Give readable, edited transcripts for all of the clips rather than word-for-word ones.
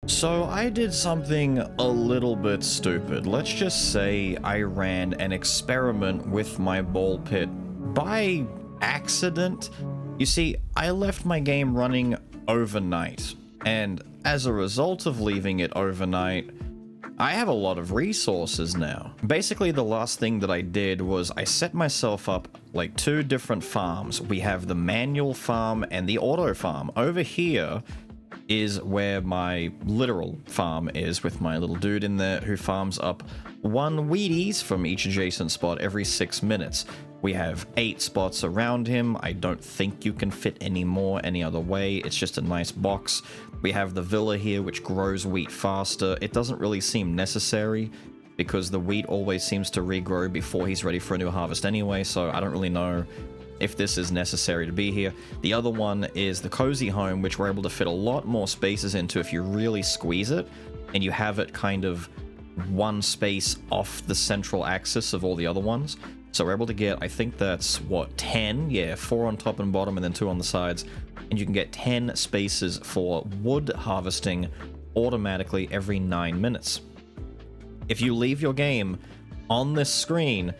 So I did something a little bit stupid. Let's just say I ran an experiment with my ball pit by accident. You see, I left my game running overnight, and as a result of leaving it overnight, I have a lot of resources now. Basically, the last thing that I did was I set myself up like two different farms. We have the manual farm and the auto farm. Over here is where my literal farm is, with my little dude in there who farms up 1 Wheaties from each adjacent spot every 6 minutes. We have 8 spots around him. I don't think you can fit any more any other way. It's just a nice box. We have the villa here, which grows wheat faster. It doesn't really seem necessary because the wheat always seems to regrow before he's ready for a new harvest anyway, so I don't really know if this is necessary to be here. The other one is the cozy home, which we're able to fit a lot more spaces into if you really squeeze it, and you have it kind of one space off the central axis of all the other ones. So we're able to get, I think that's, what, 10? Yeah, 4 on top and bottom and then 2 on the sides. And you can get 10 spaces for wood harvesting automatically every 9 minutes. If you leave your game on this screen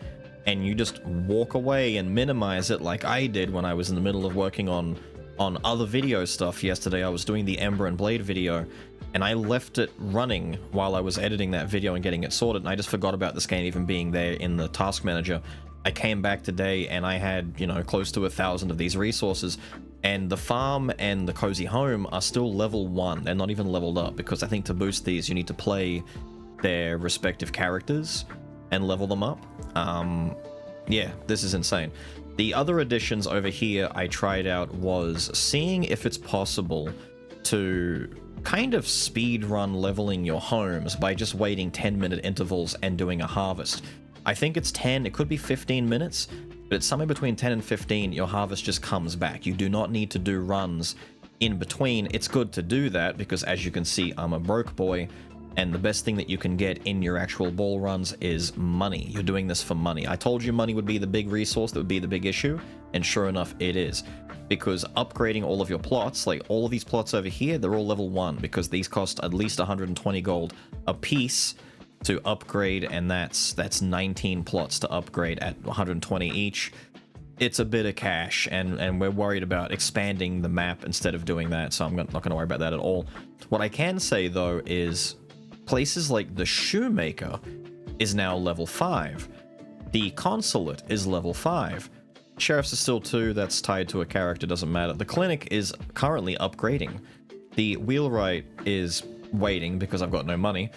and you just walk away and minimize it like I did when I was in the middle of working on other video stuff yesterday. I was doing the Ember and Blade video, and I left it running while I was editing that video and getting it sorted, and I just forgot about this game even being there in the task manager. I came back today and I had, you know, close to 1,000 of these resources, and the farm and the cozy home are still level 1. They're not even leveled up, because I think to boost these you need to play their respective characters and level them up. Yeah, this is insane. The other additions over here I tried out was seeing if it's possible to kind of speed run leveling your homes by just waiting 10-minute intervals and doing a harvest. I think it's 10, it could be 15 minutes, but it's somewhere between 10 and 15, your harvest just comes back. You do not need to do runs in between. It's good to do that because, as you can see, I'm a broke boy, and the best thing that you can get in your actual ball runs is money. You're doing this for money. I told you money would be the big resource that would be the big issue, and sure enough, it is. Because upgrading all of your plots, like all of these plots over here, they're all level 1, because these cost at least 120 gold a piece to upgrade, and that's 19 plots to upgrade at 120 each. It's a bit of cash, and we're worried about expanding the map instead of doing that, so I'm not going to worry about that at all. What I can say, though, is places like the Shoemaker is now level 5. The Consulate is level 5. Sheriff's is still 2, that's tied to a character, doesn't matter. The Clinic is currently upgrading. The Wheelwright is waiting because I've got no money.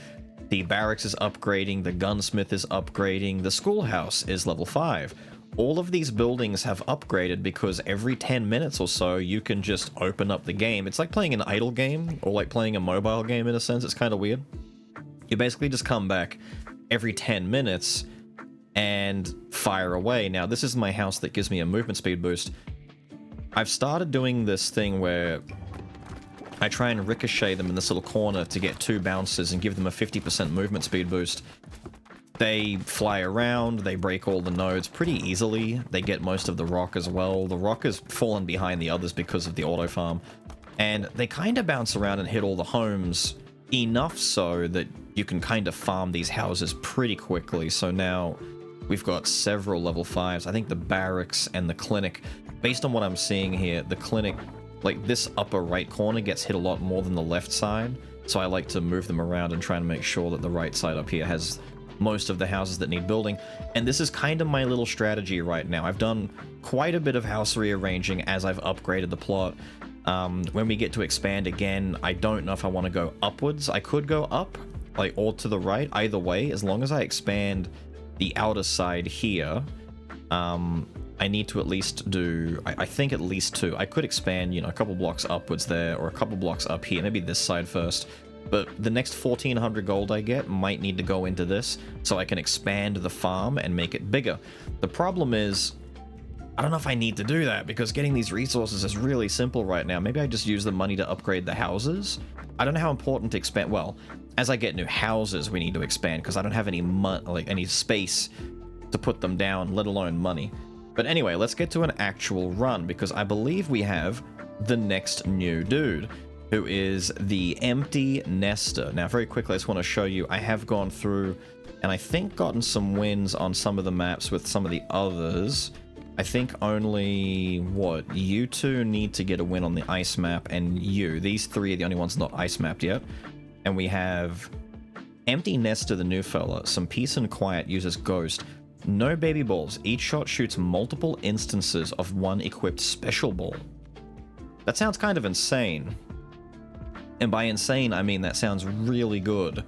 The Barracks is upgrading, the Gunsmith is upgrading, the Schoolhouse is level 5. All of these buildings have upgraded because every 10 minutes or so you can just open up the game. It's like playing an idle game, or like playing a mobile game in a sense. It's kind of weird. You basically just come back every 10 minutes and fire away. Now, this is my house that gives me a movement speed boost. I've started doing this thing where I try and ricochet them in this little corner to get 2 bounces and give them a 50% movement speed boost. They fly around, they break all the nodes pretty easily. They get most of the rock as well. The rock has fallen behind the others because of the auto farm. And they kind of bounce around and hit all the homes enough so that you can kind of farm these houses pretty quickly. So now we've got several level 5s. I think the Barracks and the Clinic, based on what I'm seeing here, the Clinic, like this upper right corner gets hit a lot more than the left side. So I like to move them around and try and make sure that the right side up here has most of the houses that need building. And this is kind of my little strategy right now. I've done quite a bit of house rearranging as I've upgraded the plot. When we get to expand again, I don't know if I want to go upwards. I could go up, like, or to the right. Either way, as long as I expand the outer side here, I need to at least do, I think at least 2. I could expand, you know, a couple blocks upwards there, or a couple blocks up here, maybe this side first. But the next 1,400 gold I get might need to go into this, so I can expand the farm and make it bigger. The problem is, I don't know if I need to do that, because getting these resources is really simple right now. Maybe I just use the money to upgrade the houses. I don't know how important to expand. Well, as I get new houses, we need to expand, because I don't have any space to put them down, let alone money. But anyway, let's get to an actual run, because I believe we have the next new dude, who is the Empty Nester. Now, very quickly, I just want to show you, I have gone through and I think gotten some wins on some of the maps with some of the others. I think only, what, you two need to get a win on the ice map, and you. These three are the only ones not ice mapped yet. And we have Empty Nester, the new fella. Some Peace and Quiet uses Ghost. No baby balls. Each shot shoots multiple instances of one equipped special ball. That sounds kind of insane. And by insane, I mean that sounds really good.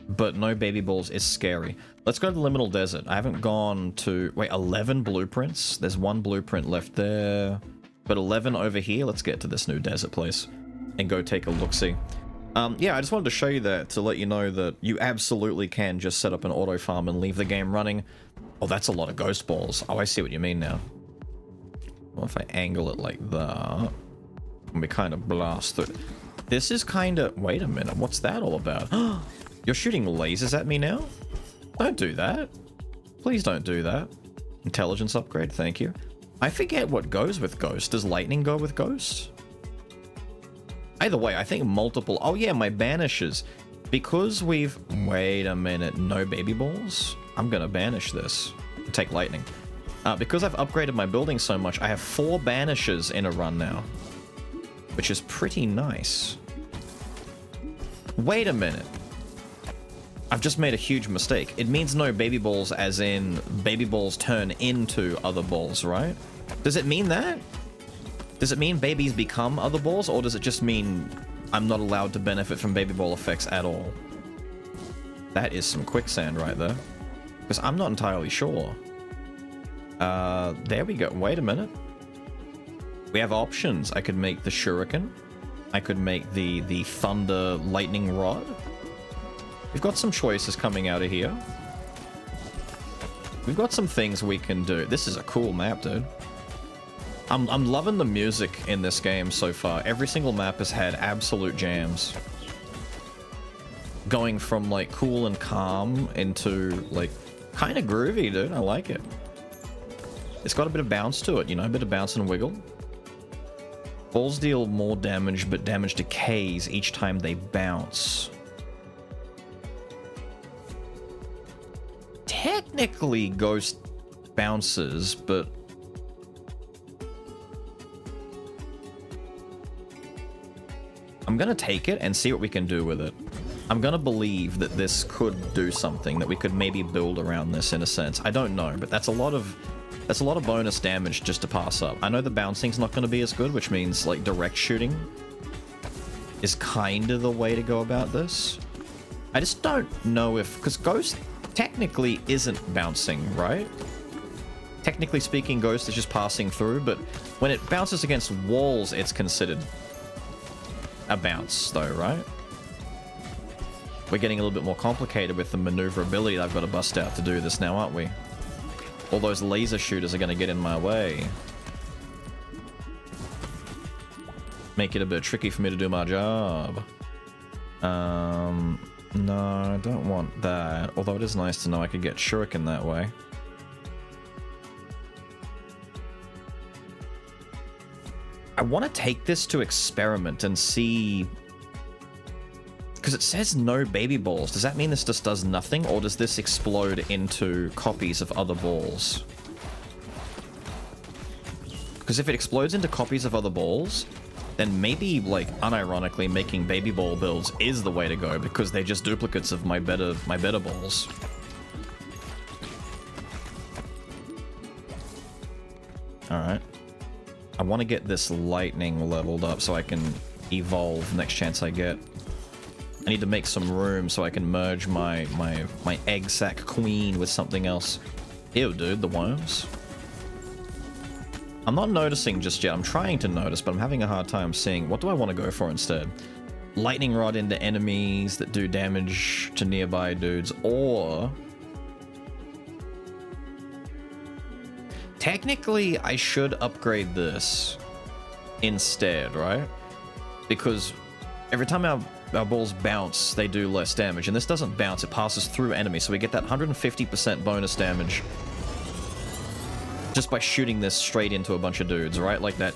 But no baby balls is scary. Let's go to the Liminal Desert. I haven't gone to... Wait, 11 blueprints? There's one blueprint left there. But 11 over here. Let's get to this new desert place and go take a look-see. Yeah, I just wanted to show you that to let you know that you absolutely can just set up an auto farm and leave the game running. Oh, that's a lot of ghost balls. Oh, I see what you mean now. Well, if I angle it like that, and we kind of blast through. This is kind of... Wait a minute, what's that all about? You're shooting lasers at me now? Don't do that. Please don't do that. Intelligence upgrade, thank you. I forget what goes with Ghost. Does lightning go with Ghost? Either way, I think multiple... Oh yeah, my banishes. Because we've... Wait a minute, no baby balls? I'm gonna banish this. Take lightning. Because I've upgraded my building so much, I have 4 banishes in a run now. Which is pretty nice. Wait a minute. I've just made a huge mistake. It means no baby balls as in baby balls turn into other balls, right? Does it mean that? Does it mean babies become other balls, or does it just mean I'm not allowed to benefit from baby ball effects at all? That is some quicksand right there. Because I'm not entirely sure. There we go. Wait a minute. We have options. I could make the shuriken. I could make the thunder lightning rod. We've got some choices coming out of here. We've got some things we can do. This is a cool map, dude. I'm loving the music in this game so far. Every single map has had absolute jams. Going from, like, cool and calm into, like, kind of groovy, dude. I like it. It's got a bit of bounce to it, you know, a bit of bounce and wiggle. Balls deal more damage, but damage decays each time they bounce. Technically, Ghost bounces, but... I'm gonna take it and see what we can do with it. I'm gonna believe that this could do something, that we could maybe build around this in a sense. I don't know, but that's a lot of bonus damage just to pass up. I know the bouncing's not gonna be as good, which means like direct shooting is kind of the way to go about this. I just don't know if, because Ghost technically isn't bouncing, right? Technically speaking, Ghost is just passing through, but when it bounces against walls, it's considered a bounce though, right? We're getting a little bit more complicated with the maneuverability that I've got to bust out to do this now, aren't we? All those laser shooters are going to get in my way. Make it a bit tricky for me to do my job. No, I don't want that. Although it is nice to know I could get shuriken that way. I want to take this to experiment and see... Because it says no baby balls. Does that mean this just does nothing, or does this explode into copies of other balls? Because if it explodes into copies of other balls, then maybe, like, unironically, making baby ball builds is the way to go, because they're just duplicates of my better balls. Alright. I want to get this lightning leveled up so I can evolve next chance I get. I need to make some room so I can merge my egg sac queen with something else. Ew, dude, the worms. I'm not noticing just yet. I'm trying to notice, but I'm having a hard time seeing. What do I want to go for instead? Lightning rod into enemies that do damage to nearby dudes, or... Technically, I should upgrade this instead, right? Because every time our balls bounce, they do less damage. And this doesn't bounce, it passes through enemies. So we get that 150% bonus damage just by shooting this straight into a bunch of dudes, right? Like that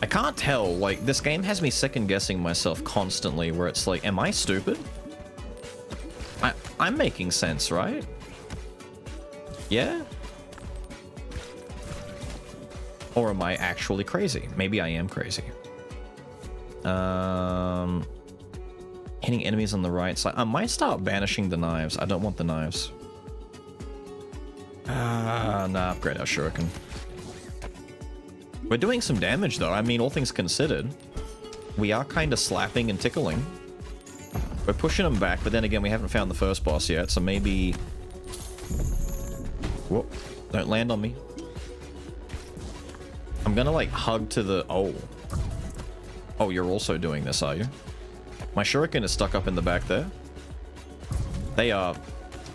I can't tell. Like, this game has me second guessing myself constantly, where it's like, am I stupid? I'm making sense, right? Yeah? Or am I actually crazy? Maybe I am crazy. Hitting enemies on the right side. I might start banishing the knives. I don't want the knives. Nah, upgrade our shuriken. We're doing some damage though. I mean, all things considered. We are kind of slapping and tickling. We're pushing them back, but then again, we haven't found the first boss yet, so maybe... Whoop. Don't land on me. I'm gonna, like, hug to the... Oh. Oh, you're also doing this, are you? My shuriken is stuck up in the back there. They are...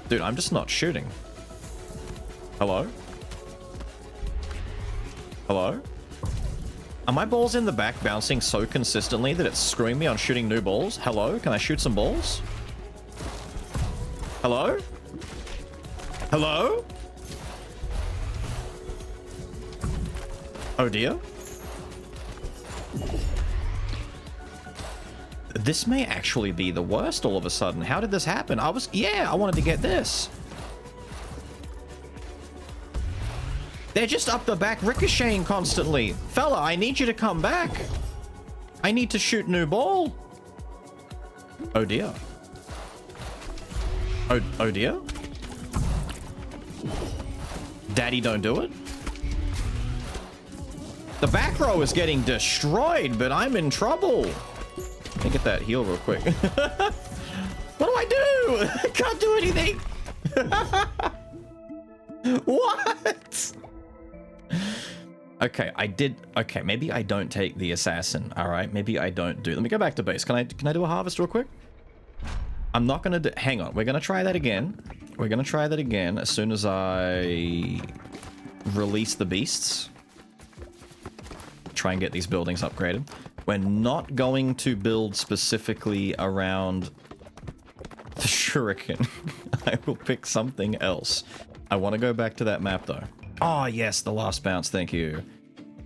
Dude, I'm just not shooting. Hello? Hello? Are my balls in the back bouncing so consistently that it's screwing me on shooting new balls? Hello? Can I shoot some balls? Hello? Hello? Oh dear. This may actually be the worst all of a sudden. How did this happen? Yeah, I wanted to get this. They're just up the back ricocheting constantly. Fella, I need you to come back. I need to shoot new ball. Oh dear. Oh dear. Daddy, don't do it. The back row is getting destroyed, but I'm in trouble. Let me get that heal real quick. What do I do? I can't do anything. What? Okay, okay, maybe I don't take the assassin. All right, maybe I don't do. Let me go back to base. Can I do a harvest real quick? I'm not gonna do, hang on. We're gonna try that again. We're gonna try that again as soon as I release the beasts. Try and get these buildings upgraded. We're not going to build specifically around the shuriken. I will pick something else. I want to go back to that map though. Oh yes, the last bounce, thank you.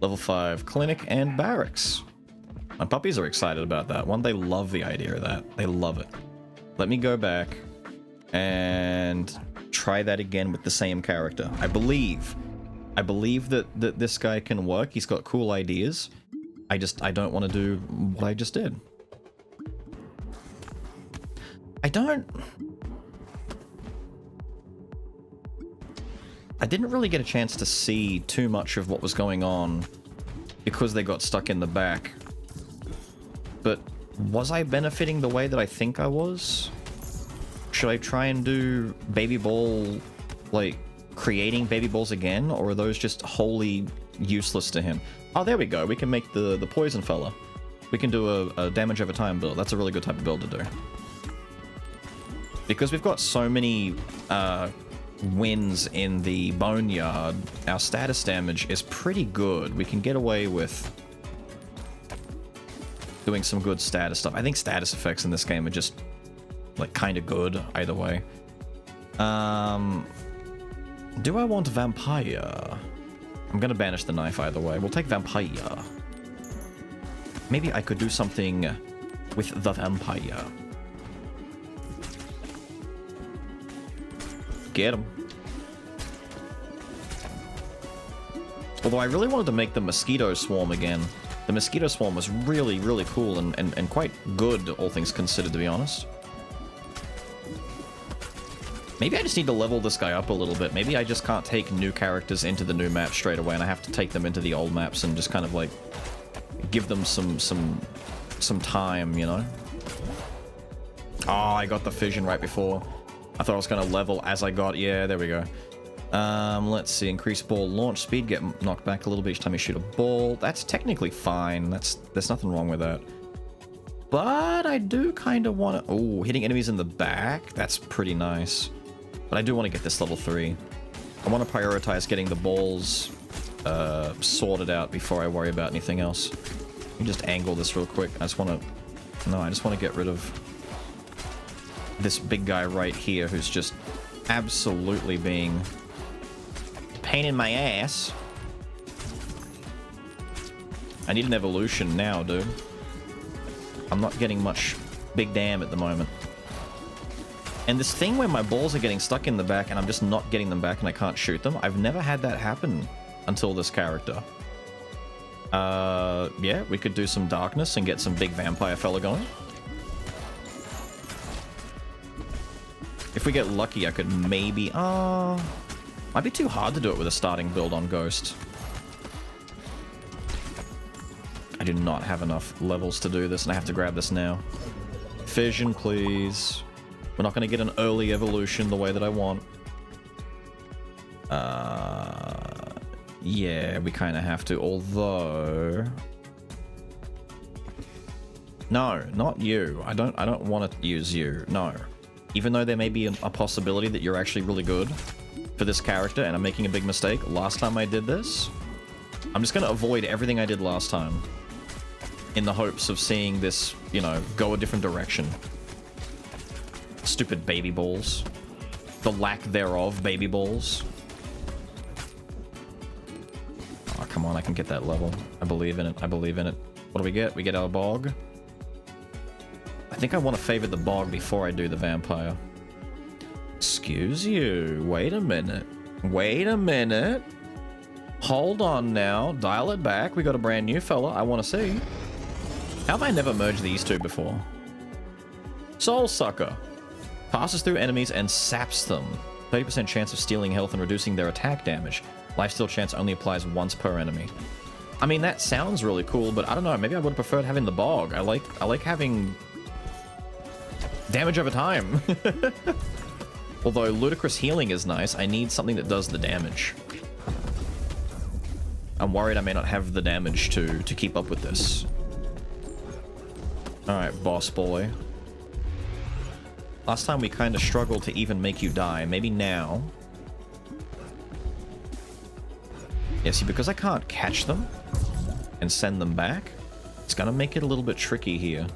Level 5 clinic and barracks. My puppies are excited about that one. They love the idea of that. They love it. Let me go back and try that again with the same character. I believe that this guy can work. He's got cool ideas. I don't want to do what I just did. I didn't really get a chance to see too much of what was going on because they got stuck in the back. But was I benefiting the way that I think I was? Should I try and do baby ball, like creating baby balls again, or are those just wholly useless to him? Oh, there we go. We can make the poison fella. We can do a damage over time build. That's a really good type of build to do. Because we've got so many wins in the boneyard, our status damage is pretty good. We can get away with doing some good status stuff. I think status effects in this game are just like kind of good either way. Do I want vampire? I'm gonna banish the knife either way. We'll take vampire. Maybe I could do something with the vampire. Get him. Although I really wanted to make the mosquito swarm again. The mosquito swarm was really, really cool and quite good, all things considered, to be honest. Maybe I just need to level this guy up a little bit. Maybe I just can't take new characters into the new map straight away, and I have to take them into the old maps and just kind of like give them some time, you know? Oh, I got the fission right before. I thought I was going to level as I got... Yeah, there we go. Let's see. Increase ball launch speed. Get knocked back a little bit each time you shoot a ball. That's technically fine. There's nothing wrong with that. But I do kind of want to... Oh, hitting enemies in the back. That's pretty nice. But I do want to get this level 3. I want to prioritize getting the balls sorted out before I worry about anything else. Let me just angle this real quick. I just want to... No, I just want to get rid of this big guy right here who's just absolutely being a pain in my ass. I need an evolution now, dude. I'm not getting much big damn at the moment. And this thing where my balls are getting stuck in the back and I'm just not getting them back and I can't shoot them, I've never had that happen until this character. Yeah, we could do some darkness and get some big vampire fella going. If we get lucky, I could maybe... might be too hard to do it with a starting build on Ghost. I do not have enough levels to do this, and I have to grab this now. Fission, please. We're not going to get an early evolution the way that I want. Yeah, we kind of have to, although... No, not you. I don't want to use you. No. Even though there may be a possibility that you're actually really good for this character, and I'm making a big mistake last time I did this, I'm just going to avoid everything I did last time in the hopes of seeing this, you know, go a different direction. Stupid baby balls. The lack thereof baby balls. Oh, come on, I can get that level. I believe in it. I believe in it. What do we get? We get our bog. I think I want to favor the bog before I do the vampire. Excuse you. Wait a minute. Wait a minute. Hold on now. Dial it back. We got a brand new fella I want to see. How have I never merged these two before? Soul Sucker. Passes through enemies and saps them. 30% chance of stealing health and reducing their attack damage. Lifesteal chance only applies once per enemy. I mean, that sounds really cool, but I don't know. Maybe I would have preferred having the bog. I like having damage over time. Although ludicrous healing is nice, I need something that does the damage. I'm worried I may not have the damage to keep up with this. Alright, boss boy. Last time we kind of struggled to even make you die. Maybe now. Yeah, see, because I can't catch them and send them back, it's gonna make it a little bit tricky here.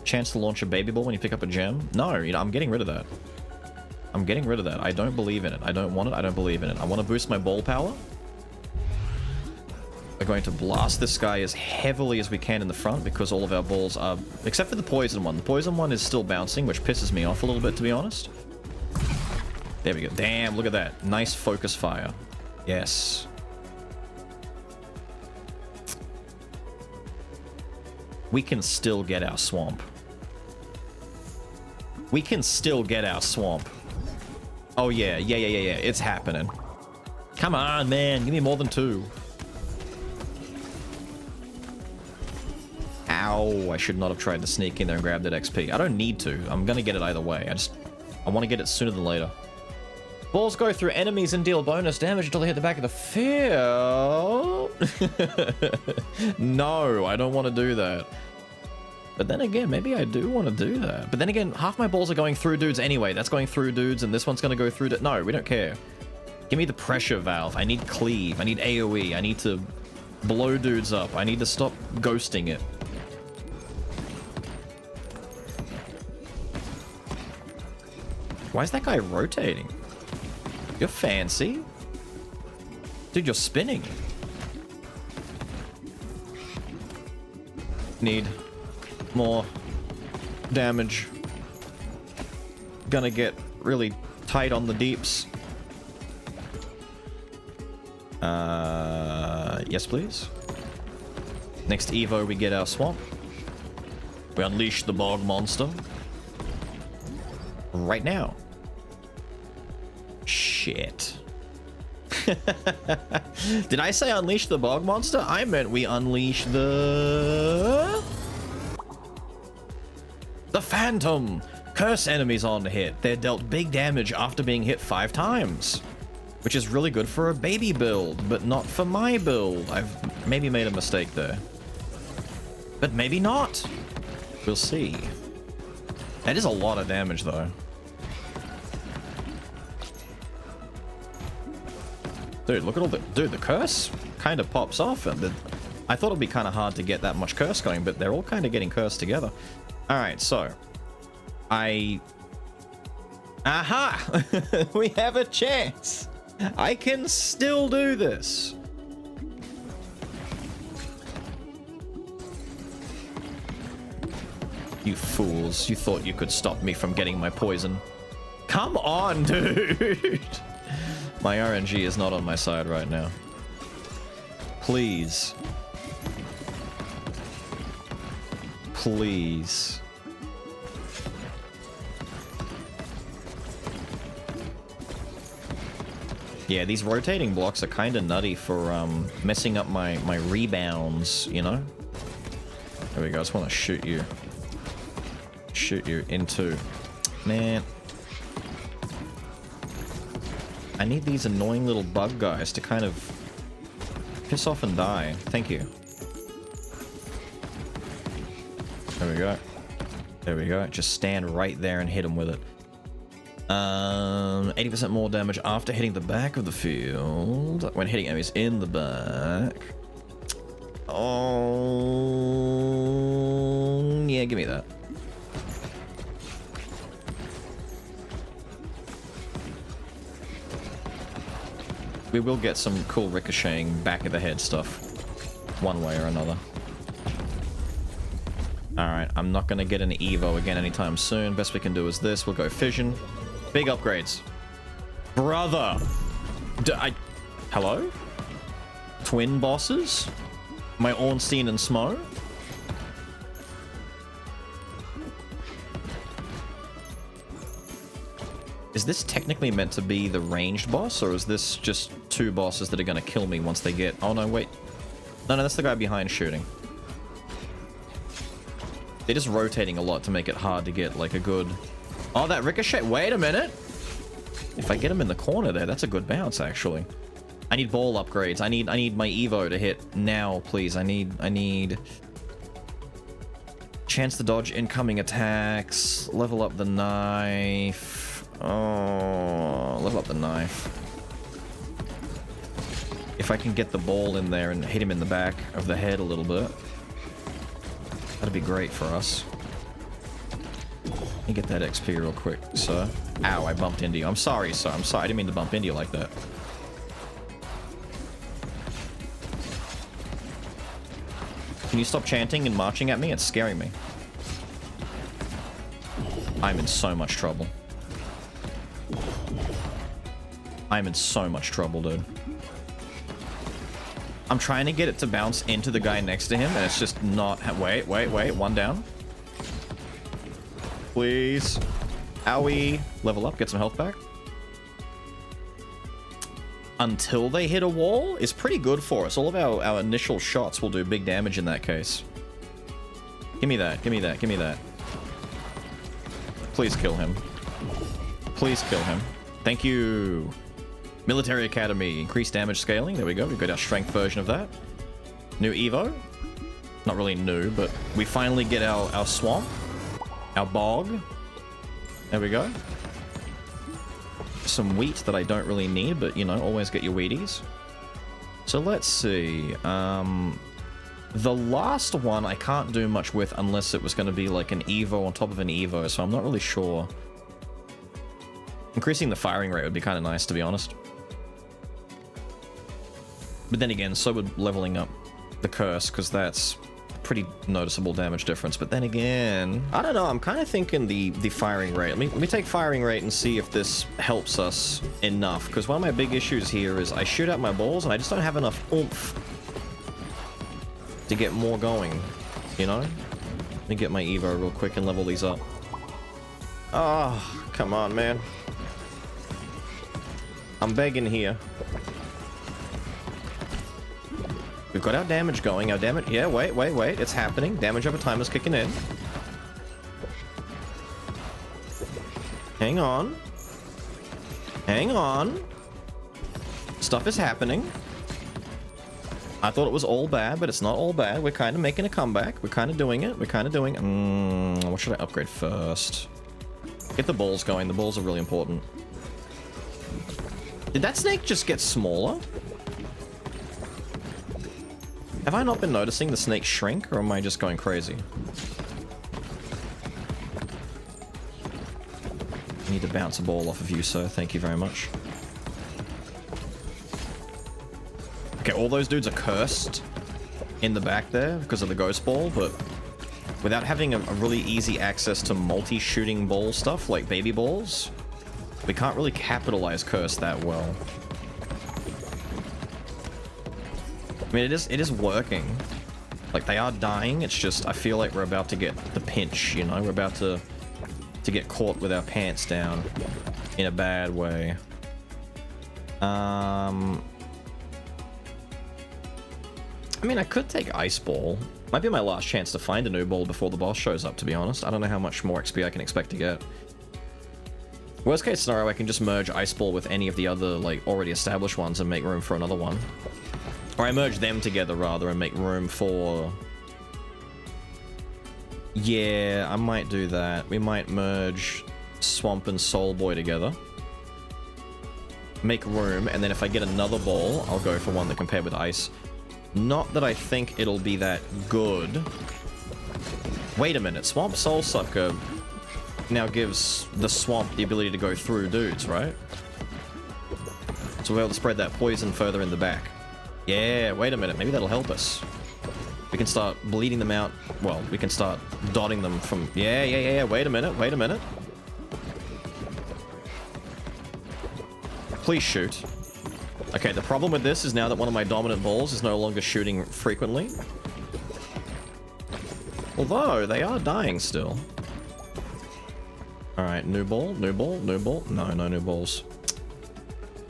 Chance to launch a baby ball when you pick up a gem? No, you know, I'm getting rid of that. I'm getting rid of that. I don't believe in it. I don't want it. I don't believe in it. I want to boost my ball power. We're going to blast this guy as heavily as we can in the front because all of our balls are... Except for the poison one. The poison one is still bouncing, which pisses me off a little bit, to be honest. There we go. Damn, look at that. Nice focus fire. Yes. We can still get our swamp. We can still get our swamp. Oh, yeah. Yeah. It's happening. Come on, man. Give me more than 2. Ow. I should not have tried to sneak in there and grab that XP. I don't need to. I'm going to get it either way. I want to get it sooner than later. Balls go through enemies and deal bonus damage until they hit the back of the field. No, I don't want to do that. But then again, maybe I do want to do that. But then again, half my balls are going through dudes anyway. That's going through dudes, and this one's going to go through... No, we don't care. Give me the pressure valve. I need cleave. I need AoE. I need to blow dudes up. I need to stop ghosting it. Why is that guy rotating? You're fancy. Dude, you're spinning. Need more damage. Gonna get really tight on the deeps. Yes, please. Next Evo, we get our swamp. We unleash the bog monster. Right now. Shit. Did I say unleash the bog monster? I meant we unleash the phantom. Curse enemies on hit. They're dealt big damage after being hit 5 times, which is really good for a baby build, but not for my build. I've maybe made a mistake there, but maybe not. We'll see. That is a lot of damage though. Dude, look at all the... Dude, the curse kind of pops off. And I thought it'd be kind of hard to get that much curse going, but they're all kind of getting cursed together. Alright, so... Aha! We have a chance! I can still do this! You fools. You thought you could stop me from getting my poison. Come on, dude! My RNG is not on my side right now. Please. Please. Yeah, these rotating blocks are kind of nutty for messing up my rebounds, you know? There we go. I just want to shoot you. Shoot you into... Man. I need these annoying little bug guys to kind of piss off and die. Thank you. There we go. There we go. Just stand right there and hit him with it. 80% more damage after hitting the back of the field. When hitting enemies in the back. Oh, yeah, give me that. We will get some cool ricocheting back of the head stuff. One way or another. Alright, I'm not going to get an Evo again anytime soon. Best we can do is this. We'll go Fission. Big upgrades. Brother! Hello? Twin bosses? My Ornstein and Smo? Is this technically meant to be the ranged boss, or is this just two bosses that are going to kill me once they get... Oh, no, wait. No, that's the guy behind shooting. They're just rotating a lot to make it hard to get, like, a good... Oh, that ricochet... Wait a minute! If I get him in the corner there, that's a good bounce, actually. I need ball upgrades. I need my Evo to hit now, please. I need... Chance to dodge incoming attacks. Level up the knife... Oh, level up the knife. If I can get the ball in there and hit him in the back of the head a little bit, that'd be great for us. Let me get that XP real quick, sir. Ow, I bumped into you. I'm sorry, sir. I'm sorry. I didn't mean to bump into you like that. Can you stop chanting and marching at me? It's scaring me. I'm in so much trouble. I'm in so much trouble, dude. I'm trying to get it to bounce into the guy next to him, and it's just not... Wait. One down. Please. Owie. Level up. Get some health back. Until they hit a wall is pretty good for us. All of our initial shots will do big damage in that case. Give me that. Give me that. Give me that. Please kill him. Please kill him. Thank you. Military Academy. Increased damage scaling. There we go. We've got our strength version of that. New Evo. Not really new, but we finally get our swamp. Our bog. There we go. Some wheat that I don't really need, but, you know, always get your Wheaties. So let's see. The last one I can't do much with unless it was going to be like an Evo on top of an Evo, so I'm not really sure. Increasing the firing rate would be kind of nice, to be honest. But then again, so would leveling up the curse, because that's a pretty noticeable damage difference. But then again, I don't know, I'm kind of thinking the firing rate. Let me take firing rate and see if this helps us enough, because one of my big issues here is I shoot out my balls and I just don't have enough oomph to get more going, you know? Let me get my Evo real quick and level these up. Oh, come on, man. I'm begging here. We've got our damage going. Our damage... Yeah, wait. It's happening. Damage over time is kicking in. Hang on. Hang on. Stuff is happening. I thought it was all bad, but it's not all bad. We're kind of making a comeback. We're kind of doing it. We're kind of doing... what should I upgrade first? Get the balls going. The balls are really important. Did that snake just get smaller? Have I not been noticing the snake shrink, or am I just going crazy? I need to bounce a ball off of you, sir. Thank you very much. Okay, all those dudes are cursed in the back there because of the ghost ball, but without having a really easy access to multi-shooting ball stuff like baby balls, we can't really capitalize Curse that well. I mean, it is working. Like, they are dying, it's just, I feel like we're about to get the pinch, you know? We're about to get caught with our pants down in a bad way. I mean, I could take Ice Ball. Might be my last chance to find a new ball before the boss shows up, to be honest. I don't know how much more XP I can expect to get. Worst case scenario, I can just merge Ice Ball with any of the other, like, already established ones and make room for another one. Or I merge them together, rather, and make room for... Yeah, I might do that. We might merge Swamp and Soul Boy together. Make room, and then if I get another ball, I'll go for one that can pair with Ice. Not that I think it'll be that good. Wait a minute, Swamp Soul Sucker now gives the Swamp the ability to go through dudes, right? So we're able to spread that poison further in the back. Yeah, wait a minute, maybe that'll help us. We can start bleeding them out. Well, we can start dotting them from... Yeah, wait a minute. Please shoot. Okay, the problem with this is now that one of my dominant balls is no longer shooting frequently. Although, they are dying still. Alright, new ball. No, no new balls.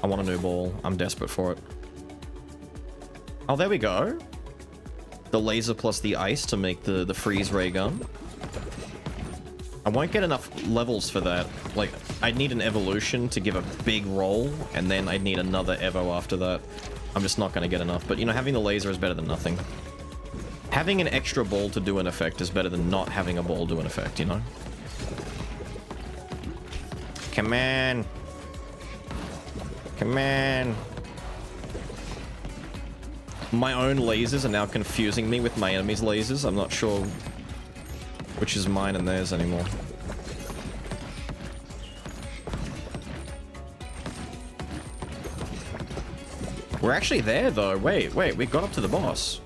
I want a new ball. I'm desperate for it. Oh, there we go. The laser plus the ice to make the freeze ray gun. I won't get enough levels for that. Like, I'd need an evolution to give a big roll, and then I'd need another evo after that. I'm just not going to get enough. But, you know, having the laser is better than nothing. Having an extra ball to do an effect is better than not having a ball do an effect, you know? Come on. Come on. My own lasers are now confusing me with my enemy's lasers. I'm not sure which is mine and theirs anymore. We're actually there, though. Wait, we got up to the boss.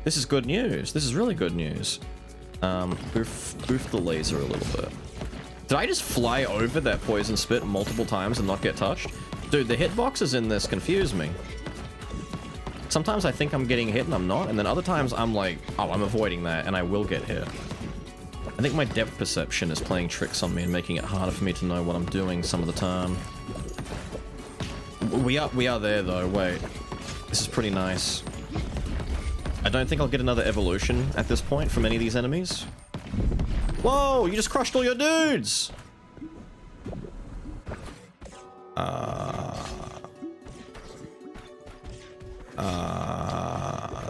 This is good news. This is really good news. Boof the laser a little bit. Did I just fly over that poison spit multiple times and not get touched? Dude, the hitboxes in this confuse me. Sometimes I think I'm getting hit and I'm not, and then other times I'm like, oh, I'm avoiding that, and I will get hit. I think my depth perception is playing tricks on me and making it harder for me to know what I'm doing some of the time. We are there, though. Wait. This is pretty nice. I don't think I'll get another evolution at this point from any of these enemies. Whoa! You just crushed all your dudes!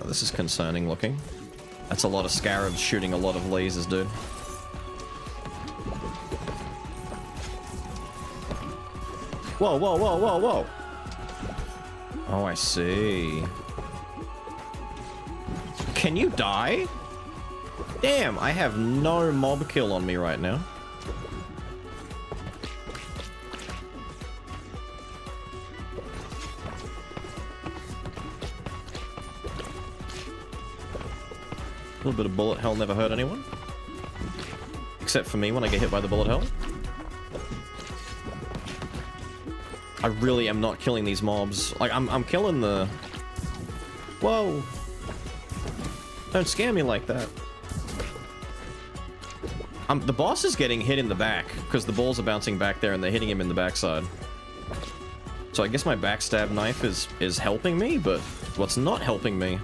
This is concerning looking. That's a lot of scarabs shooting a lot of lasers, dude. Whoa. Oh, I see. Can you die? Damn, I have no mob kill on me right now. A little bit of bullet hell never hurt anyone. Except for me when I get hit by the bullet hell. I really am not killing these mobs. Like, I'm killing the... Whoa. Don't scare me like that. The boss is getting hit in the back, because the balls are bouncing back there and they're hitting him in the backside. So I guess my backstab knife is helping me, but what's not helping me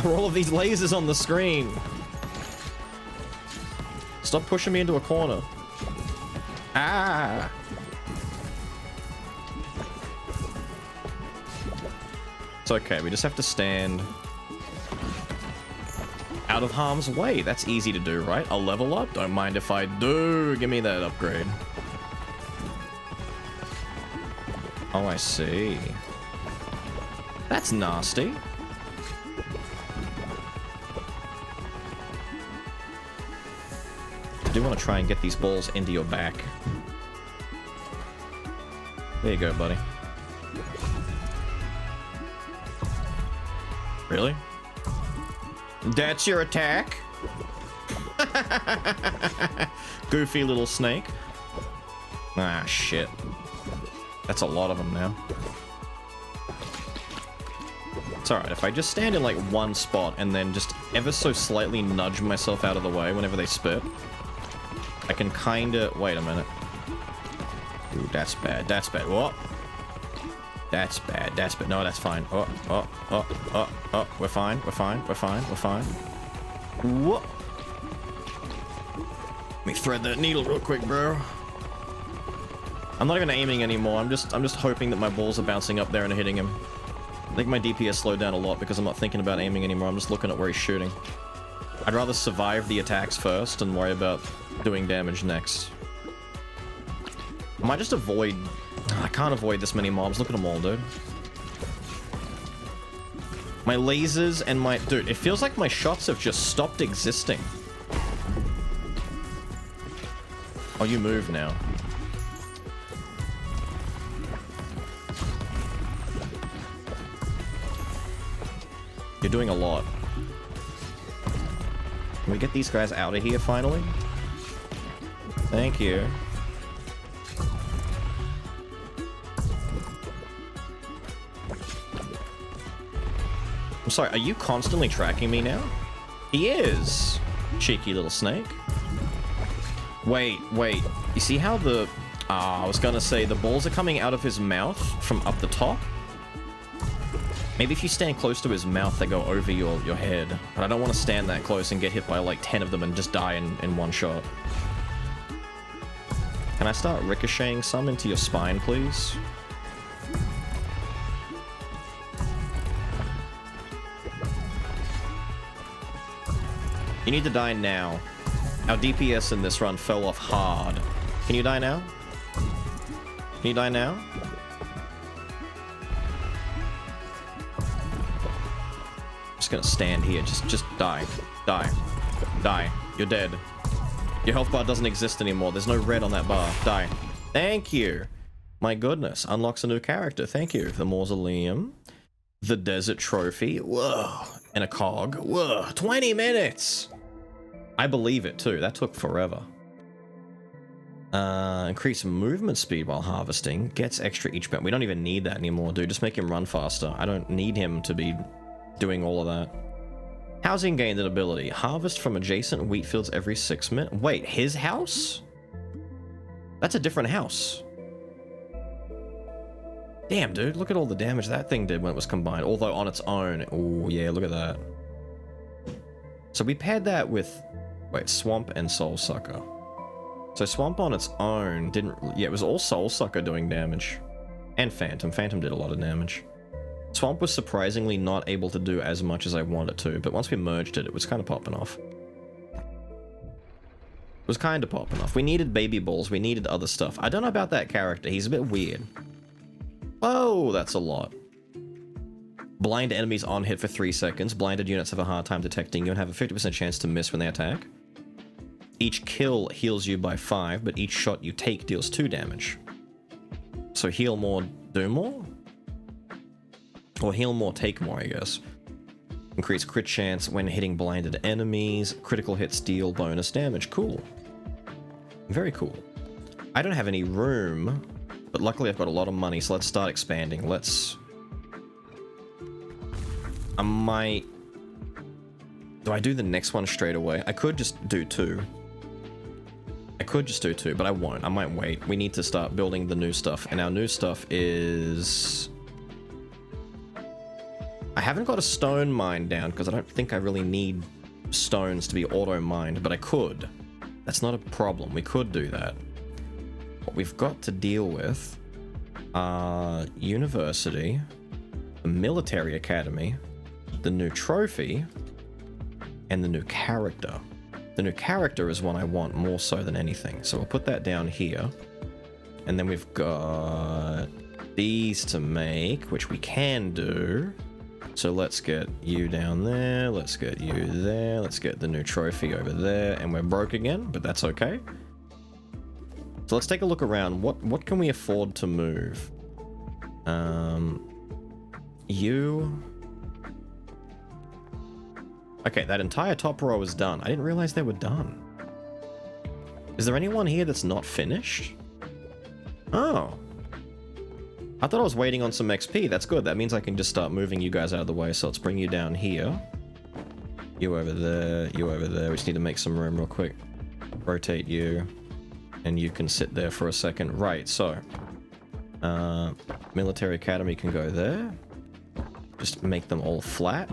are all of these lasers on the screen. Stop pushing me into a corner. Ah! It's okay, we just have to stand out of harm's way. That's easy to do, right? I'll level up. Don't mind if I do. Give me that upgrade. Oh, I see. That's nasty. I do want to try and get these balls into your back. There you go, buddy. Really? That's your attack? Goofy little snake. Ah, shit. That's a lot of them now. It's alright, if I just stand in like one spot and then just ever so slightly nudge myself out of the way whenever they spit, I can kinda... Wait a minute. Ooh, that's bad. That's bad. Whoa. That's bad. That's bad. No, that's fine. Oh. We're fine. We're fine. We're fine. We're fine. Whoa. Let me thread that needle real quick, bro. I'm not even aiming anymore. I'm just hoping that my balls are bouncing up there and hitting him. I think my DPS slowed down a lot because I'm not thinking about aiming anymore. I'm just looking at where he's shooting. I'd rather survive the attacks first and worry about doing damage next. I might just avoid... I can't avoid this many mobs. Look at them all, dude. My lasers and my... Dude, it feels like my shots have just stopped existing. Oh, you move now. You're doing a lot. Can we get these guys out of here finally? Thank you. I'm sorry, are you constantly tracking me now? He is! Cheeky little snake. Wait. You see how the... I was gonna say, the balls are coming out of his mouth from up the top? Maybe if you stand close to his mouth, they go over your head. But I don't want to stand that close and get hit by like 10 of them and just die in one shot. Can I start ricocheting some into your spine, please? You need to die now. Our DPS in this run fell off hard. Can you die now? Can you die now? Just gonna stand here. Just die. Die. Die. You're dead. Your health bar doesn't exist anymore. There's no red on that bar. Die. Thank you. My goodness. Unlocks a new character. Thank you. The Mausoleum. The Desert Trophy. Whoa. And a cog. Whoa. 20 minutes. I believe it too. That took forever. Increase movement speed while harvesting. Gets extra each bit. We don't even need that anymore, dude. Just make him run faster. I don't need him to be doing all of that. Housing gained an ability. Harvest from adjacent wheat fields every 6 minutes. Wait, his house? That's a different house. Damn, dude. Look at all the damage that thing did when it was combined. Although on its own. Oh, yeah, look at that. So we paired that with... Wait, Swamp and Soul Sucker. So Swamp on its own didn't... Yeah, it was all Soul Sucker doing damage. And Phantom. Phantom did a lot of damage. Swamp was surprisingly not able to do as much as I wanted to, but once we merged it, it was kind of popping off. It was kind of popping off. We needed baby balls. We needed other stuff. I don't know about that character. He's a bit weird. Oh, that's a lot. Blind enemies on hit for 3 seconds. Blinded units have a hard time detecting you and have a 50% chance to miss when they attack. Each kill heals you by 5, but each shot you take deals 2 damage. So heal more, do more? Or heal more, take more, I guess. Increase crit chance when hitting blinded enemies. Critical hits deal bonus damage. Cool. Very cool. I don't have any room, but luckily I've got a lot of money, so let's start expanding. Let's... I might... Do I do the next one straight away? I could just do 2. I could just do 2, but I won't. I might wait. We need to start building the new stuff, and our new stuff is... I haven't got a stone mine down, because I don't think I really need stones to be auto-mined, but I could. That's not a problem. We could do that. What we've got to deal with are University, the Military Academy, the new trophy, and the new character. The new character is one I want more so than anything, so we'll put that down here. And then we've got these to make, which we can do. So let's get you down there, let's get you there, let's get the new trophy over there, and we're broke again, but that's okay. So let's take a look around. What can we afford to move? Okay, that entire top row is done. I didn't realize they were done. Is there anyone here that's not finished? Oh. I thought I was waiting on some XP. That's good. That means I can just start moving you guys out of the way. So let's bring you down here. You over there. You over there. We just need to make some room real quick. Rotate you. And you can sit there for a second. Right, so. Military Academy can go there. Just make them all flat.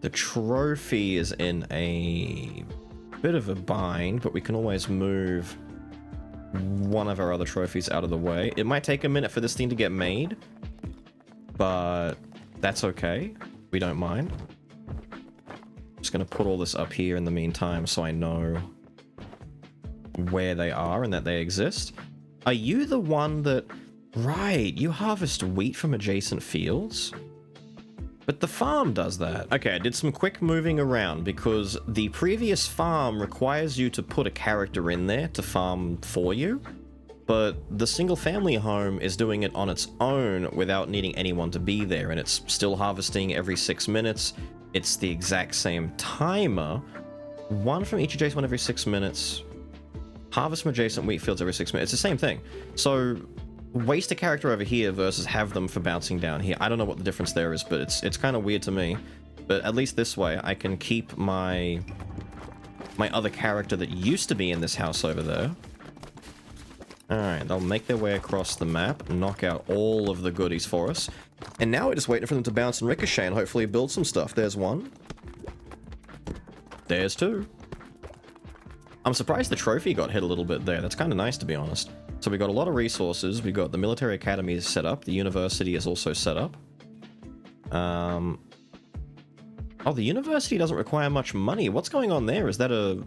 The trophy is in a bit of a bind, but we can always move one of our other trophies out of the way. It might take a minute for this thing to get made, but that's okay. We don't mind. Just gonna put all this up here in the meantime so I know where they are and that they exist. Are you the one that... Right, you harvest wheat from adjacent fields? But the farm does that. Okay, I did some quick moving around because the previous farm requires you to put a character in there to farm for you, but the single family home is doing it on its own without needing anyone to be there, and it's still harvesting every 6 minutes. It's the exact same timer. One from each adjacent one every 6 minutes. Harvest from adjacent wheat fields every 6 minutes. It's the same thing. So waste a character over here versus have them for bouncing down here. I don't know what the difference there is, but it's kind of weird to me. But at least this way, I can keep my other character that used to be in this house over there. Alright, they'll make their way across the map, knock out all of the goodies for us. And now we're just waiting for them to bounce and ricochet and hopefully build some stuff. There's one. There's two. I'm surprised the trophy got hit a little bit there. That's kind of nice, to be honest. So we got a lot of resources. We got the military academy set up. The university is also set up. Oh, the university doesn't require much money. What's going on there? Is that a...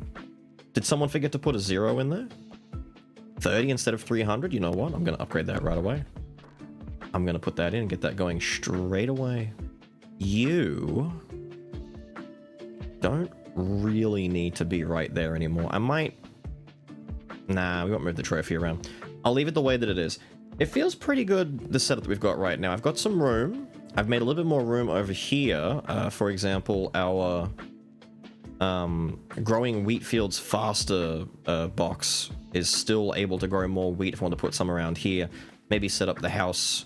Did someone forget to put a 0 in there? 30 instead of 300? You know what? I'm going to upgrade that right away. I'm going to put that in and get that going straight away. You don't really need to be right there anymore. I might... Nah, we won't move the trophy around. I'll leave it the way that it is. It feels pretty good, the setup that we've got right now. I've got some room. I've made a little bit more room over here. For example, our growing wheat fields faster box is still able to grow more wheat if I want to put some around here. Maybe set up the house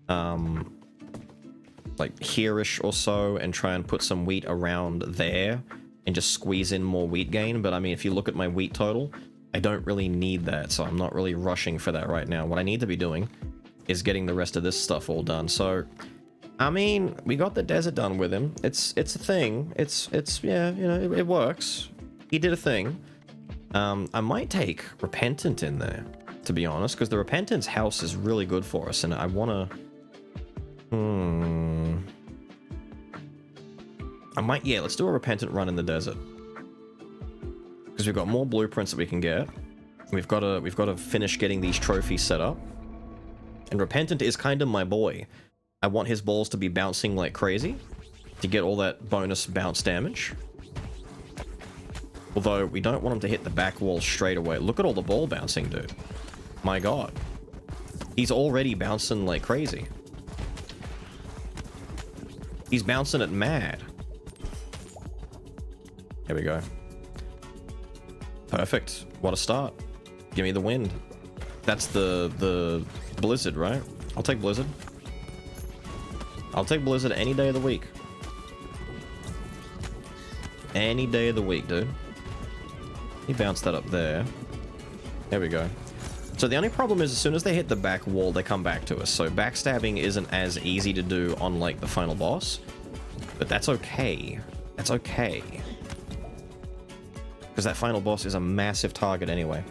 like here-ish or so and try and put some wheat around there and just squeeze in more wheat gain. But I mean, if you look at my wheat total, I don't really need that, so I'm not really rushing for that right now. What I need to be doing is getting the rest of this stuff all done. So, I mean, we got the desert done with him. It's a thing. It's yeah, you know, it works. He did a thing. I might take Repentant in there, to be honest, because the Repentance house is really good for us, and I want to... I might... Yeah, let's do a Repentant run in the desert. Because we've got more blueprints that we can get. We've got to finish getting these trophies set up. And Repentant is kind of my boy. I want his balls to be bouncing like crazy to get all that bonus bounce damage. Although we don't want him to hit the back wall straight away. Look at all the ball bouncing, dude. My god. He's already bouncing like crazy. He's bouncing it mad. Here we go. Perfect. What a start. Give me the wind. That's the blizzard, right? I'll take blizzard. I'll take blizzard any day of the week. Any day of the week, dude. He bounced that up there. There we go. So the only problem is as soon as they hit the back wall, they come back to us. So backstabbing isn't as easy to do on, like, the final boss. But that's okay. That's okay. Because that final boss is a massive target anyway.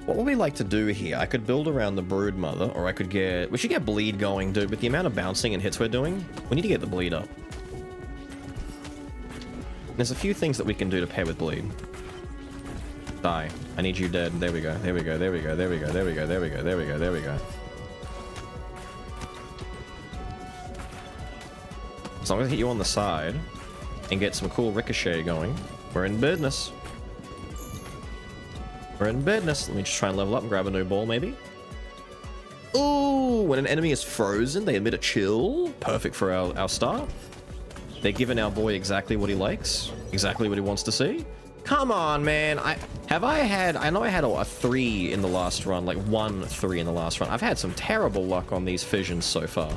What would we like to do here? I could build around the Brood Mother, or I could get... We should get Bleed going, dude. With the amount of bouncing and hits we're doing, we need to get the Bleed up. There's a few things that we can do to pair with Bleed. Die. I need you dead. There we go. There we go. There we go. There we go. There we go. There we go. There we go. There we go. As long as I hit you on the side and get some cool ricochet going, we're in business. We're in business. Let me just try and level up and grab a new ball, maybe. Ooh, when an enemy is frozen, they emit a chill. Perfect for our start. They're giving our boy exactly what he likes, exactly what he wants to see. Come on, man. I know I had a 3 in the last run, like 1 3 in the last run. I've had some terrible luck on these fissions so far.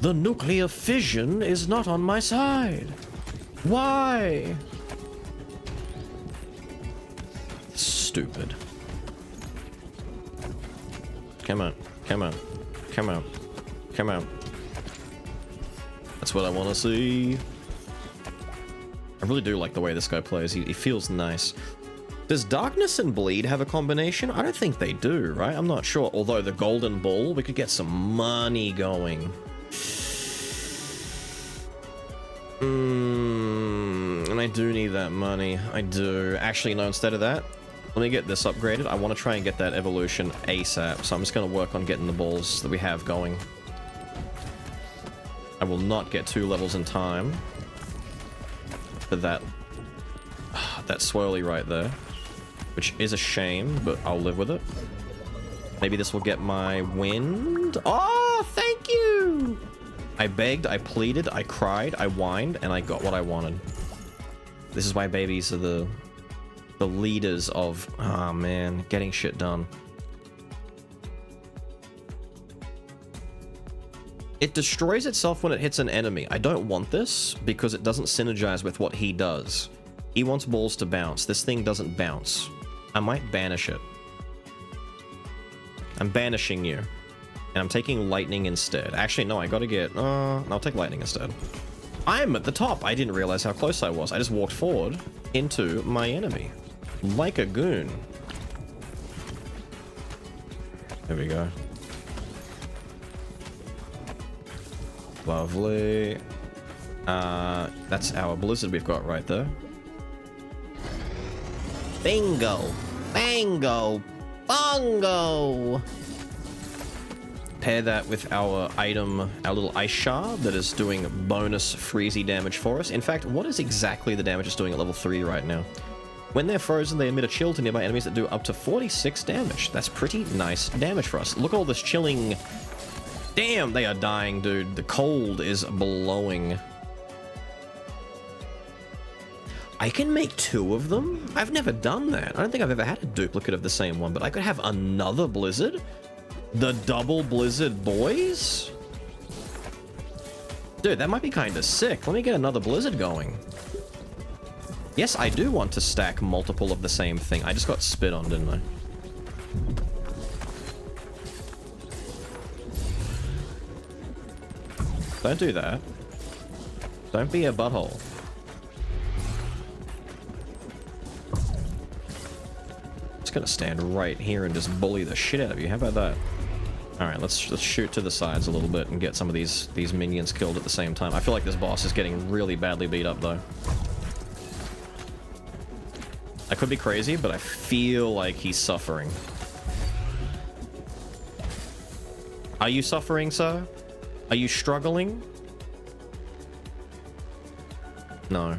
The nuclear fission is not on my side. Why? Stupid. Come on, come on, come on, come on. That's what I want to see. I really do like the way this guy plays. He feels nice. Does Darkness and Bleed have a combination? I don't think they do, right? I'm not sure. Although the Golden Ball, we could get some money going. And I do need that money. I do. Actually, no, instead of that, let me get this upgraded. I want to try and get that evolution ASAP. So I'm just going to work on getting the balls that we have going. I will not get 2 levels in time. For that swirly right there, which is a shame, but I'll live with it. Maybe this will get my wind. Oh, thank you! I begged, I pleaded, I cried, I whined, and I got what I wanted. This is why babies are the leaders of, oh man, getting shit done. It destroys itself when it hits an enemy. I don't want this because it doesn't synergize with what he does. He wants balls to bounce. This thing doesn't bounce. I might banish it. I'm banishing you. And I'm taking lightning instead. Actually, no, I gotta get... I'll take lightning instead. I'm at the top. I didn't realize how close I was. I just walked forward into my enemy. Like a goon. There we go. Lovely. That's our blizzard we've got right there. Bingo! Bango! Bongo! Pair that with our item, our little ice shard that is doing bonus freezy damage for us. In fact, what is exactly the damage it's doing at level 3 right now? When they're frozen, they emit a chill to nearby enemies that do up to 46 damage. That's pretty nice damage for us. Look at all this chilling... Damn, they are dying, dude. The cold is blowing. I can make 2 of them? I've never done that. I don't think I've ever had a duplicate of the same one, but I could have another blizzard? The double blizzard boys? Dude, that might be kind of sick. Let me get another blizzard going. Yes, I do want to stack multiple of the same thing. I just got spit on, didn't I? Don't do that. Don't be a butthole. Just gonna stand right here and just bully the shit out of you. How about that? Alright, let's shoot to the sides a little bit and get some of these minions killed at the same time. I feel like this boss is getting really badly beat up, though. I could be crazy, but I feel like he's suffering. Are you suffering, sir? Are you struggling? No.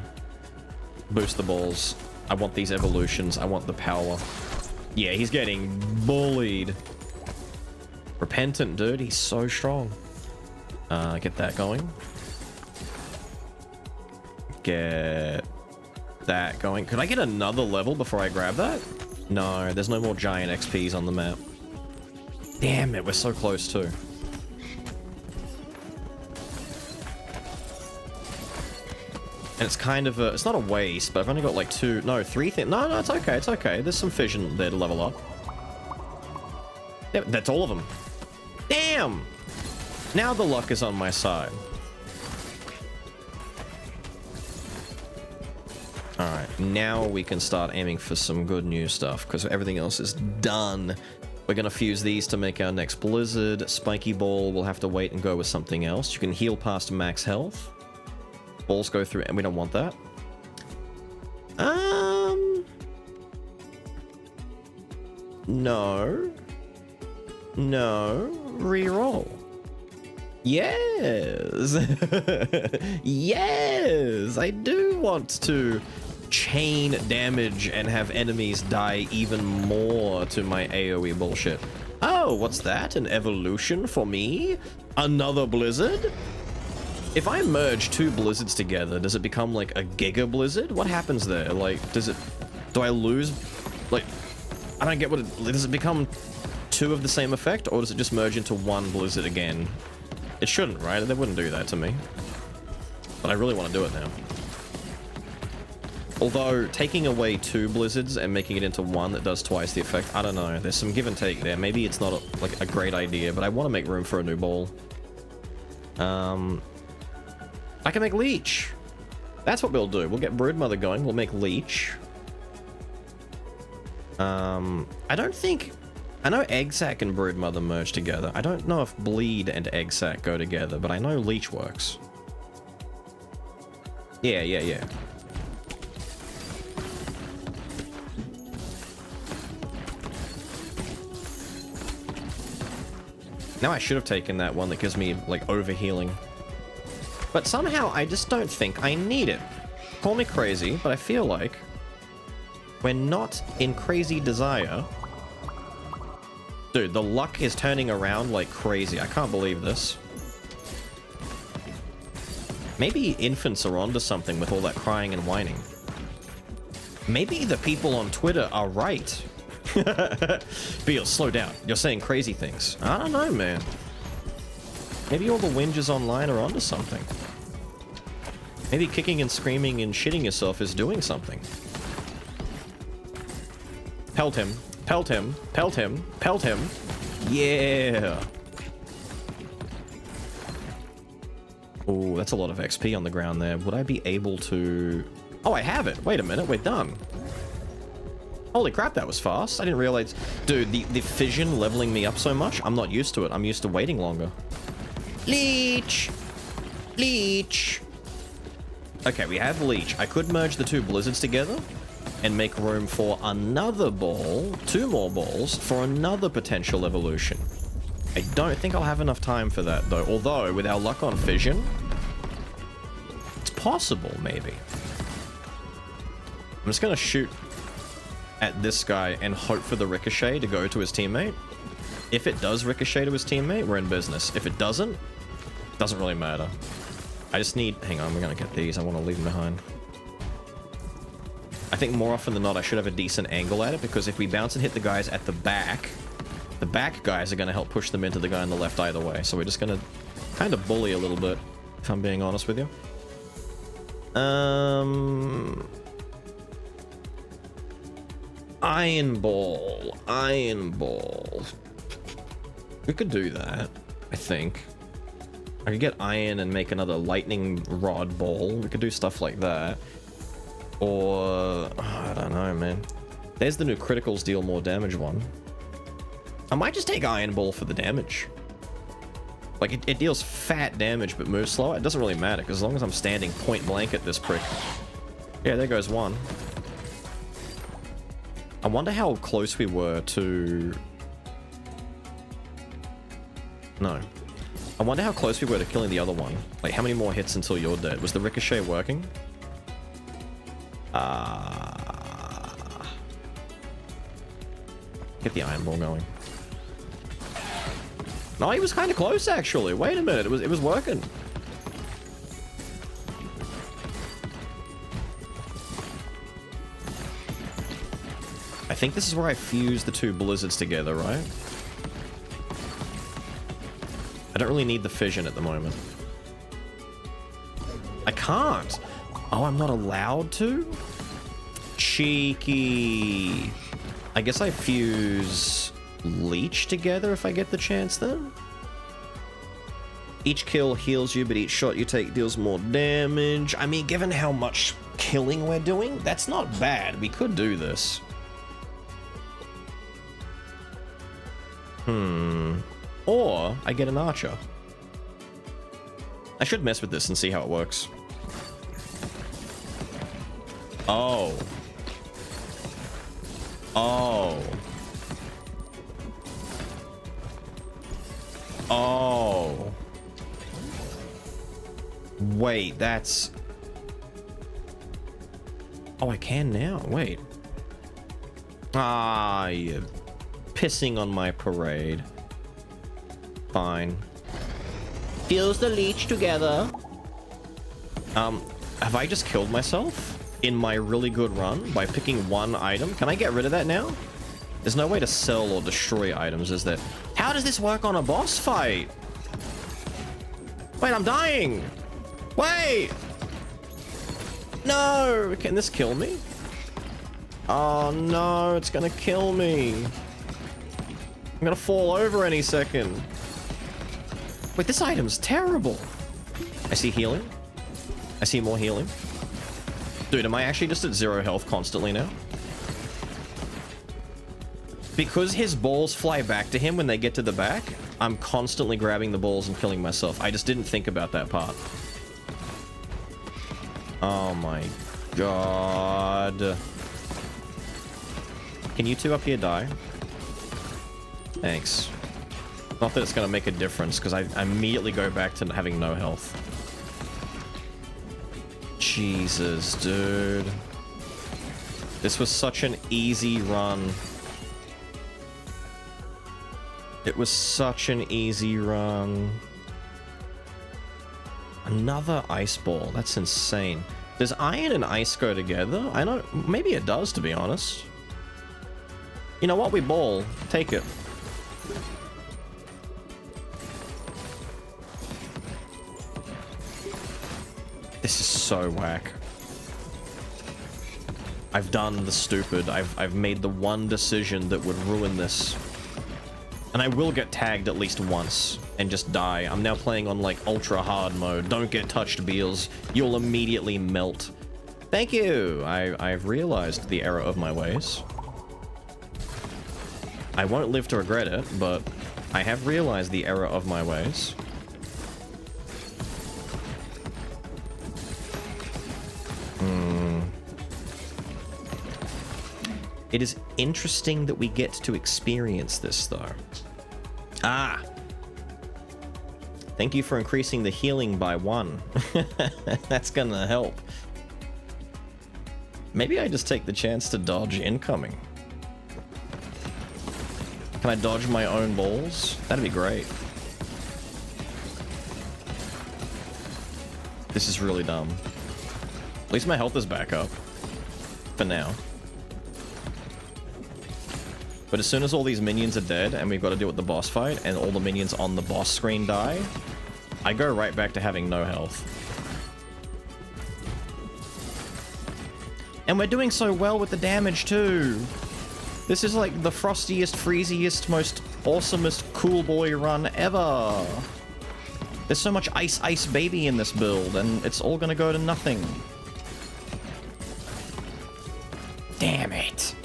Boost the balls. I want these evolutions. I want the power. Yeah, he's getting bullied. Repentant, dude. He's so strong. Get that going. Get that going. Could I get another level before I grab that? No, there's no more giant XPs on the map. Damn it, we're so close too. And it's kind of a, it's not a waste, but I've only got like 2, no, 3 things. No, it's okay, it's okay. There's some fission there to level up. Yep, that's all of them. Damn! Now the luck is on my side. Alright, now we can start aiming for some good new stuff, because everything else is done. We're gonna fuse these to make our next blizzard. Spiky ball, we'll have to wait and go with something else. You can heal past max health. Balls go through, and we don't want that. No. No. Reroll. Yes. Yes. I do want to chain damage and have enemies die even more to my AoE bullshit. Oh, what's that? An evolution for me? Another blizzard? If I merge 2 blizzards together, does it become like a giga blizzard? What happens there? Like, do I lose? Like, I don't get what does it become 2 of the same effect, or does it just merge into 1 blizzard again? It shouldn't, right? They wouldn't do that to me. But I really want to do it now. Although, taking away 2 blizzards and making it into 1 that does twice the effect, I don't know. There's some give and take there. Maybe it's not like a great idea, but I want to make room for a new ball. I can make Leech. That's what we'll do. We'll get Broodmother going. We'll make Leech. I don't think... I know Egg Sac and Broodmother merge together. I don't know if Bleed and Egg Sac go together, but I know Leech works. Yeah. Now I should have taken that one that gives me, like, overhealing. But somehow I just don't think I need it. Call me crazy, but I feel like we're not in crazy desire. Dude, the luck is turning around like crazy. I can't believe this. Maybe infants are onto something with all that crying and whining. Maybe the people on Twitter are right. Beelz, slow down. You're saying crazy things. I don't know, man. Maybe all the whingers online are onto something. Maybe kicking and screaming and shitting yourself is doing something. Pelt him. Pelt him. Pelt him. Pelt him. Yeah. Oh, that's a lot of XP on the ground there. Would I be able to... Oh, I have it. Wait a minute. We're done. Holy crap, that was fast. I didn't realize... Dude, the fission leveling me up so much, I'm not used to it. I'm used to waiting longer. Leech! Leech! Okay, we have Leech. I could merge the 2 blizzards together and make room for another ball, 2 more balls, for another potential evolution. I don't think I'll have enough time for that, though. Although, with our luck on fission, it's possible, maybe. I'm just going to shoot at this guy and hope for the ricochet to go to his teammate. If it does ricochet to his teammate, we're in business. If it doesn't really matter. I just need... Hang on, we're going to get these. I want to leave them behind. I think more often than not, I should have a decent angle at it, because if we bounce and hit the guys at the back guys are going to help push them into the guy on the left either way. So we're just going to kind of bully a little bit, if I'm being honest with you. Iron Ball. Iron Ball. We could do that, I think. I could get iron and make another lightning rod ball. We could do stuff like that. Or... I don't know, man. There's the new criticals deal more damage one. I might just take Iron Ball for the damage. Like, it deals fat damage but moves slower. It doesn't really matter, because as long as I'm standing point blank at this prick. Yeah, there goes one. I wonder how close we were to... No. I wonder how close we were to killing the other one. Like, how many more hits until you're dead? Was the ricochet working? Get the Iron Ball going. No, he was kind of close, actually. Wait a minute, it was working. I think this is where I fuse the 2 blizzards together, right? I don't really need the fission at the moment. I can't. Oh, I'm not allowed to? Cheeky. I guess I fuse Leech together if I get the chance then? Each kill heals you, but each shot you take deals more damage. I mean, given how much killing we're doing, that's not bad. We could do this. Or I get an archer. I should mess with this and see how it works. Oh. Oh. Oh. Wait, that's... Oh, I can now. Wait. Ah, you're pissing on my parade. Fine. Fuse the leech together. Have I just killed myself in my really good run by picking one item? Can I get rid of that now? There's no way to sell or destroy items, is there? How does this work on a boss fight? Wait, I'm dying! Wait! No! Can this kill me? Oh no, it's gonna kill me. I'm gonna fall over any second. Wait, this item's terrible. I see healing. I see more healing. Dude, am I actually just at 0 health constantly now? Because his balls fly back to him when they get to the back, I'm constantly grabbing the balls and killing myself. I just didn't think about that part. Oh my god. Can you two up here die? Thanks. Not that it's gonna make a difference, because I immediately go back to having no health. Jesus, dude. This was such an easy run. It was such an easy run. Another ice ball. That's insane. Does iron and ice go together? I don't... Maybe it does, to be honest. You know what? We ball. Take it. This is so whack. I've done the stupid. I've made the one decision that would ruin this. And I will get tagged at least once and just die. I'm now playing on like ultra hard mode. Don't get touched, Beelz. You'll immediately melt. Thank you. I've realized the error of my ways. I won't live to regret it, but I have realized the error of my ways. It is interesting that we get to experience this, though. Ah! Thank you for increasing the healing by 1. That's gonna help. Maybe I just take the chance to dodge incoming. Can I dodge my own balls? That'd be great. This is really dumb. At least my health is back up. For now. But as soon as all these minions are dead and we've got to deal with the boss fight and all the minions on the boss screen die, I go right back to having no health. And we're doing so well with the damage too. This is like the frostiest, freeziest, most awesomest cool boy run ever. There's so much ice, ice baby in this build and it's all gonna go to nothing. Damn it.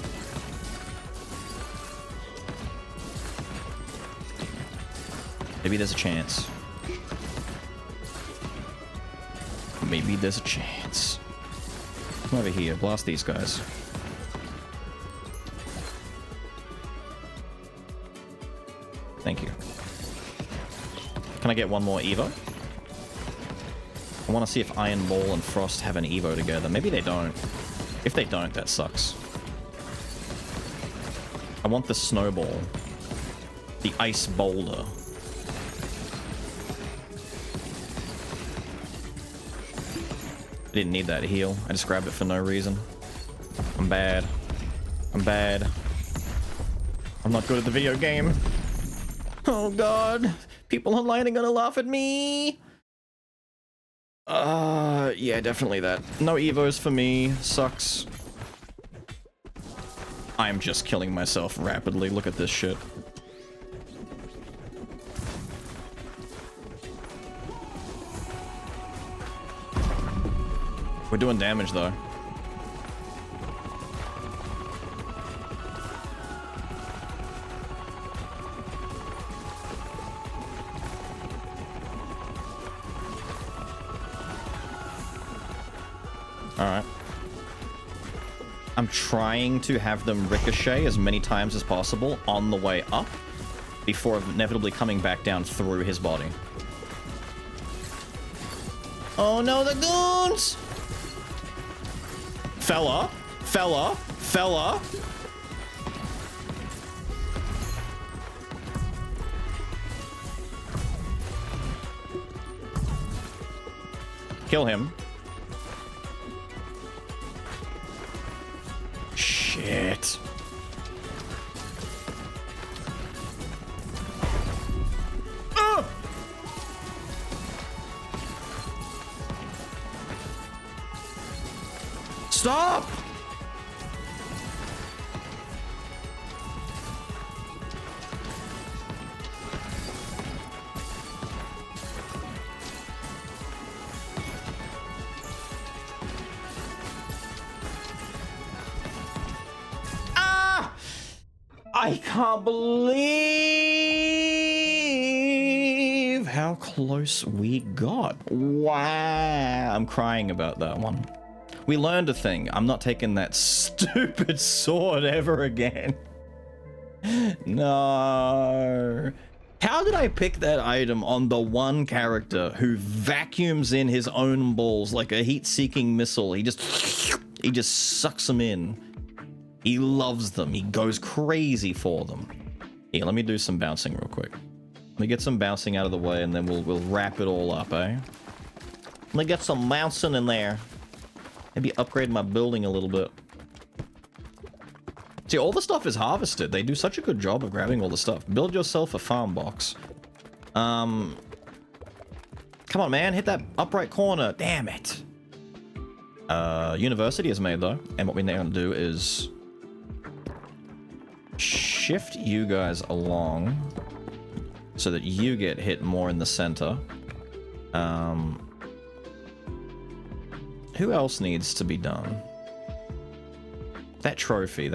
Maybe there's a chance. Maybe there's a chance. Come over here, blast these guys. Thank you. Can I get one more Evo? I want to see if Iron Ball and Frost have an Evo together. Maybe they don't. If they don't, that sucks. I want the Snowball. The Ice Boulder. I didn't need that heal. I just grabbed it for no reason. I'm bad. I'm bad. I'm not good at the video game. Oh god. People online are gonna laugh at me. Yeah, definitely that. No Evos for me. Sucks. I'm just killing myself rapidly. Look at this shit. We're doing damage, though. Alright. I'm trying to have them ricochet as many times as possible on the way up before inevitably coming back down through his body. Oh no, the goons! Fella, fella, fella. Kill him. Shit. Stop! I can't believe how close we got. Wow. I'm crying about that one. We learned a thing. I'm not taking that stupid sword ever again. No. How did I pick that item on the one character who vacuums in his own balls like a heat-seeking missile? He just sucks them in. He loves them. He goes crazy for them. Here, let me do some bouncing real quick. Let me get some bouncing out of the way, and then we'll wrap it all up, eh? Let me get some bouncing in there. Maybe upgrade my building a little bit. See, all the stuff is harvested. They do such a good job of grabbing all the stuff. Build yourself a farm box. Come on, man. Hit that upright corner. Damn it. University is made, though. And what we're now going to do is shift you guys along so that you get hit more in the center. Who else needs to be done? That trophy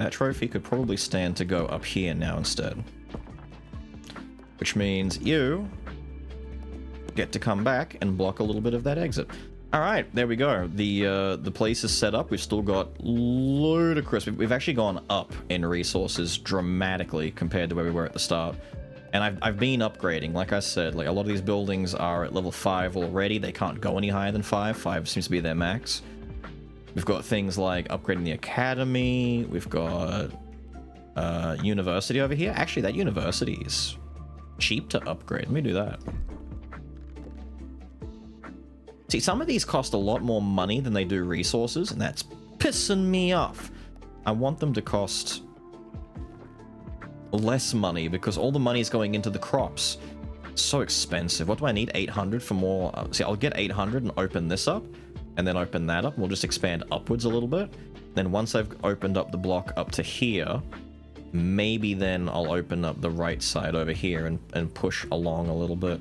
could probably stand to go up here now instead. Which means you get to come back and block a little bit of that exit. Alright, there we go. The place is set up. We've still got ludicrous. We've actually gone up in resources dramatically compared to where we were at the start. And I've been upgrading. Like I said, like a lot of these buildings are at level 5 already. They can't go any higher than 5. 5 seems to be their max. We've got things like upgrading the academy. We've got university over here. Actually, that university is cheap to upgrade. Let me do that. See, some of these cost a lot more money than they do resources, and that's pissing me off. I want them to cost less money because all the money is going into the crops. It's so expensive. What do I need? 800 for more? See, I'll get 800 and open this up, and then open that up, and we'll just expand upwards a little bit. Then once I've opened up the block up to here, maybe then I'll open up the right side over here and push along a little bit.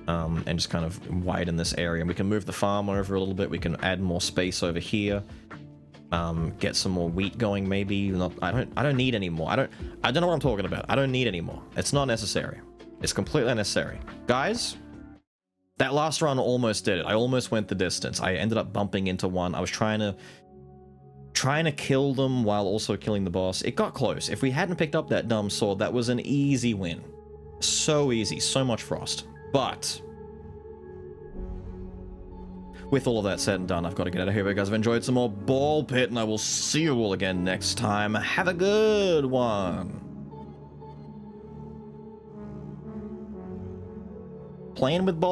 And just kind of widen this area. And we can move the farm over a little bit. We can add more space over here. Get some more wheat going, maybe. I don't need any more. I don't know what I'm talking about. I don't need any more. It's not necessary. It's completely unnecessary. Guys, that last run almost did it. I almost went the distance. I ended up bumping into one. I was trying to kill them while also killing the boss. It got close. If we hadn't picked up that dumb sword, that was an easy win. So easy. So much frost. But with all of that said and done, I've got to get out of here. But guys, I've enjoyed some more Ball Pit, and I will see you all again next time. Have a good one. Playing with balls.